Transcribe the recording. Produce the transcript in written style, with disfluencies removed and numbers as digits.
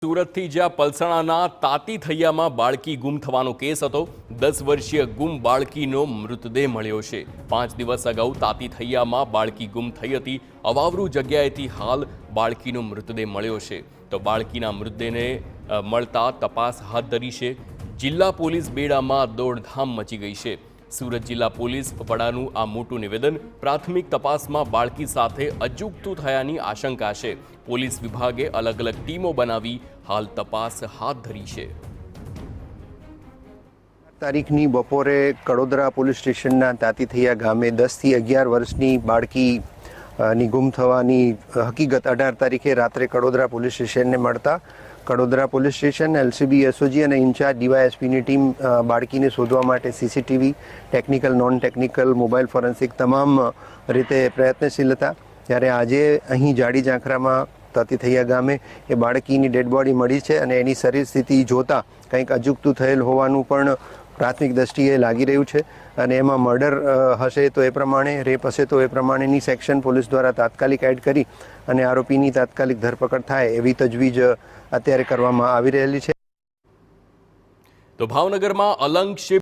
સુરતથી જ્યાં પલસાણાના તાતી થૈયામાં બાળકી ગુમ થવાનો કેસ હતો, 10 વર્ષીય ગુમ બાળકીનો મૃતદેહ મળ્યો છે। 5 દિવસ અગાઉ તાતી થૈયામાં બાળકી ગુમ થઈ હતી। અવાવરૂ જગ્યાએથી હાલ બાળકીનો મૃતદેહ મળ્યો છે, તો બાળકીના મૃતદેહને મળતા તપાસ હાથ ધરી છે। જિલ્લા પોલીસ બેડામાં દોડધામ મચી ગઈ છે। સુરત જિલ્લા પોલીસ વડાનું આ મોટું નિવેદન। પ્રાથમિક તપાસમાં બાળકી સાથે અજુગતું થયાની આશંકા છે। પોલીસ વિભાગે અલગ અલગ ટીમો બનાવી હાલ તપાસ હાથ ધરી છે। તારીખની બપોરે કડોદરા પોલીસ સ્ટેશનના તાતીથૈયા ગામે 10 થી 11 વર્ષની બાળકી ની ગુમ થવાની હકીકત 18 તારીખે રાત્રે કડોદરા પોલીસ સ્ટેશનને મળતા Kadodara police station, LCB, SOG અને ઇન્ચાર્જ ડીવાયએસપીની ટીમ બાળકીને શોધવા માટે CCTV, technical, non technical, mobile forensic તમામ રીતે પ્રયત્નશીલ હતા। ત્યારે આજે અહીં જાડી ઝાંખરામાં તાતીથૈયા ગામે એ બાળકીની ડેડ બોડી મળી છે અને એની શરીર સ્થિતિ જોતા કંઈક અજુગતું થયેલ હોવાનું પણ પ્રાથમિક દ્રષ્ટિએ લાગી રહ્યું છે અને એમાં મર્ડર હશે તો એ પ્રમાણે, રેપ હશે તો એ પ્રમાણેની સેક્શન પોલીસ દ્વારા તાત્કાલિક એડ કરી અને આરોપીની તાત્કાલિક ધરપકડ થાય એવી તજવીજ અત્યારે કરવામાં આવી રહેલી છે। તો ભાવનગરમાં અલંગ